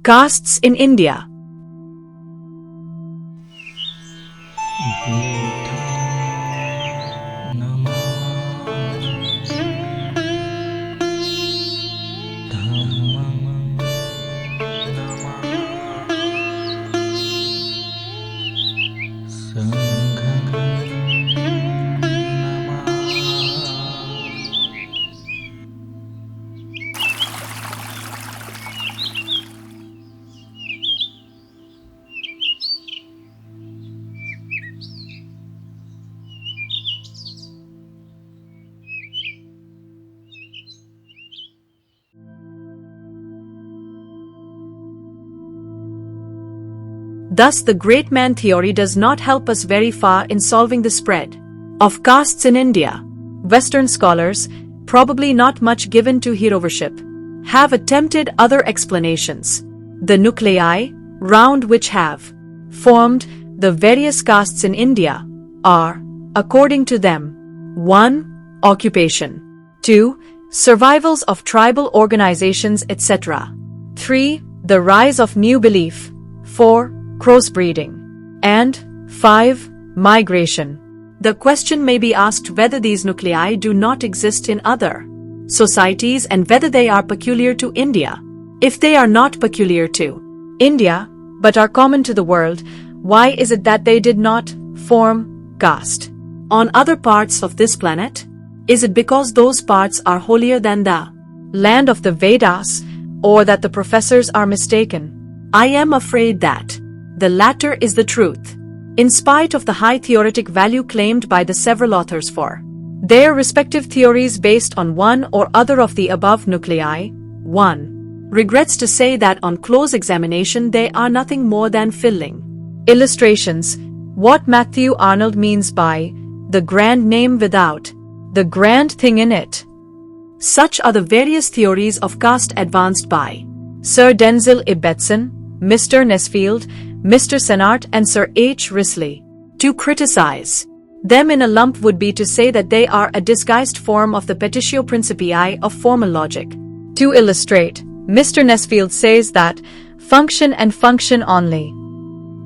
Castes in India. Thus, the great man theory does not help us very far in solving the spread of castes in India. Western scholars, probably not much given to heroworship, have attempted other explanations. The nuclei, round which have formed the various castes in India, are, according to them, 1. Occupation, 2. Survivals of tribal organizations, etc. 3. The rise of new belief, 4. Crossbreeding, and 5. Migration. The question may be asked whether these nuclei do not exist in other societies and whether they are peculiar to India. If they are not peculiar to India, but are common to the world, why is it that they did not form caste on other parts of this planet? Is it because those parts are holier than the land of the Vedas, or that the professors are mistaken? I am afraid that the latter is the truth, in spite of the high theoretic value claimed by the several authors for their respective theories based on one or other of the above nuclei. 1. Regrets to say that on close examination they are nothing more than fiddling illustrations. What Matthew Arnold means by the grand name without the grand thing in it. Such are the various theories of caste advanced by Sir Denzil Ibbetson, Mr. Nesfield, Mr. Sennart and Sir H. Risley. To criticize them in a lump would be to say that they are a disguised form of the petitio principii of formal logic. To illustrate, Mr. Nesfield says that function and function only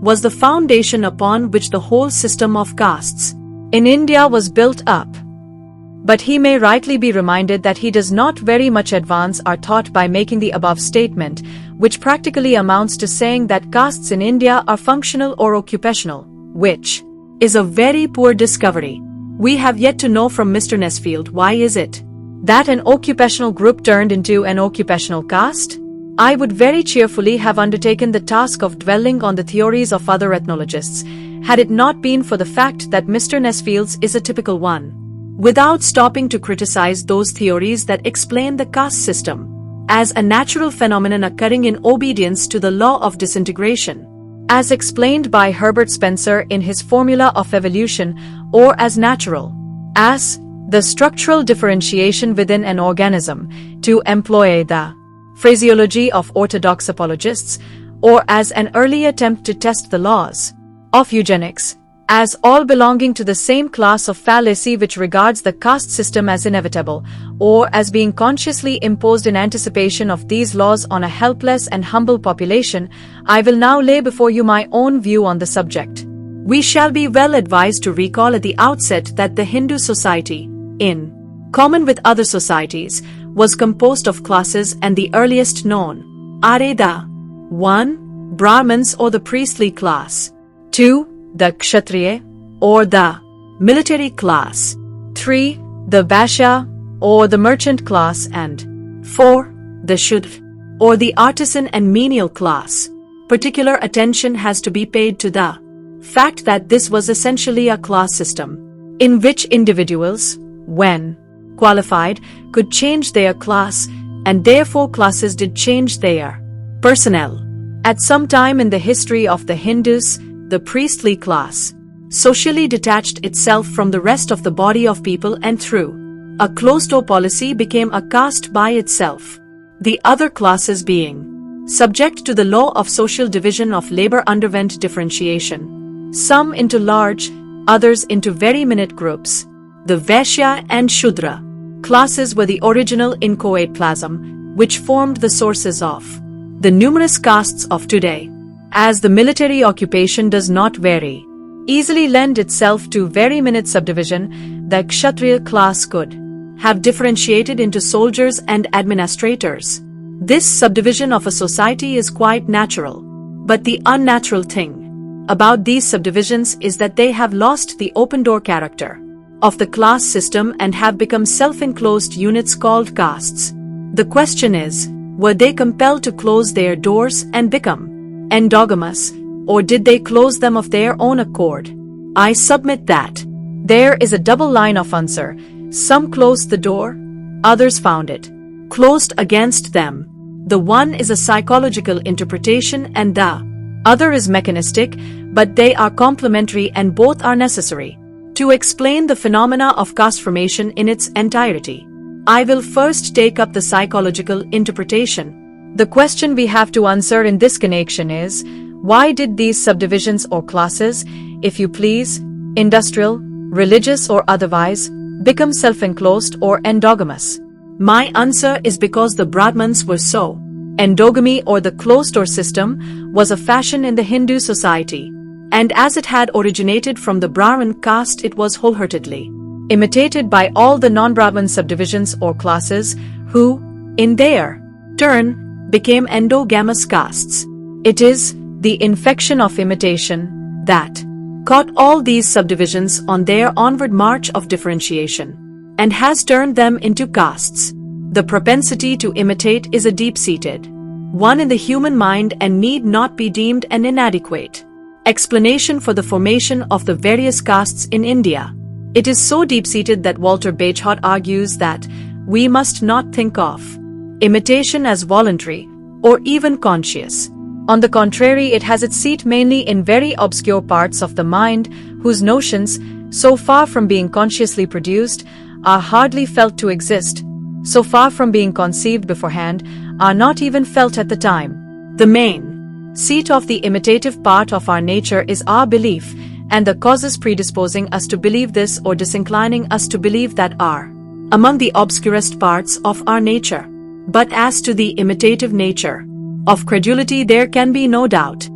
was the foundation upon which the whole system of castes in India was built up. But he may rightly be reminded that he does not very much advance our thought by making the above statement, which practically amounts to saying that castes in India are functional or occupational, which is a very poor discovery. We have yet to know from Mr. Nesfield why is it that an occupational group turned into an occupational caste. I would very cheerfully have undertaken the task of dwelling on the theories of other ethnologists, had it not been for the fact that Mr. Nesfield's is a typical one, without stopping to criticize those theories that explain the caste system as a natural phenomenon occurring in obedience to the law of disintegration, as explained by Herbert Spencer in his Formula of Evolution, or as natural, as the structural differentiation within an organism, to employ the phraseology of orthodox apologists, or as an early attempt to test the laws of eugenics, as all belonging to the same class of fallacy which regards the caste system as inevitable, or as being consciously imposed in anticipation of these laws on a helpless and humble population. I will now lay before you my own view on the subject. We shall be well advised to recall at the outset that the Hindu society, in common with other societies, was composed of classes, and the earliest known are the 1. Brahmins or the priestly class, 2. The Kshatriya or the military class, 3. The Vaishya or the merchant class, and 4. The Shudra or the artisan and menial class. Particular attention has to be paid to the fact that this was essentially a class system in which individuals, when qualified, could change their class, and therefore classes did change their personnel. At some time in the history of the Hindus, the priestly class socially detached itself from the rest of the body of people and through a closed-door policy became a caste by itself, the other classes being subject to the law of social division of labor underwent differentiation, some into large, others into very minute groups. The Vaishya and Shudra classes were the original inchoate plasm, which formed the sources of the numerous castes of today. As the military occupation does not vary, easily lend itself to very minute subdivision, the Kshatriya class could have differentiated into soldiers and administrators. This subdivision of a society is quite natural. But the unnatural thing about these subdivisions is that they have lost the open-door character of the class system and have become self-enclosed units called castes. The question is, were they compelled to close their doors and become endogamous, or did they close them of their own accord? I submit that there is a double line of answer. Some closed the door, others found it closed against them. The one is a psychological interpretation and the other is mechanistic, but they are complementary and both are necessary to explain the phenomena of caste formation in its entirety. I will first take up the psychological interpretation. The question we have to answer in this connection is, why did these subdivisions or classes, if you please, industrial, religious or otherwise, become self-enclosed or endogamous? My answer is because the Brahmins were so. Endogamy or the closed-door system was a fashion in the Hindu society, and as it had originated from the Brahmin caste, it was wholeheartedly imitated by all the non-Brahmin subdivisions or classes who, in their turn, became endogamous castes. It is the infection of imitation that caught all these subdivisions on their onward march of differentiation and has turned them into castes. The propensity to imitate is a deep-seated one in the human mind and need not be deemed an inadequate explanation for the formation of the various castes in India. It is so deep-seated that Walter Bagehot argues that we must not think of imitation as voluntary or even conscious. On the contrary, it has its seat mainly in very obscure parts of the mind whose notions, so far from being consciously produced, are hardly felt to exist, so far from being conceived beforehand, are not even felt at the time. The main seat of the imitative part of our nature is our belief, and the causes predisposing us to believe this or disinclining us to believe that are among the obscurest parts of our nature. But as to the imitative nature of credulity, there can be no doubt.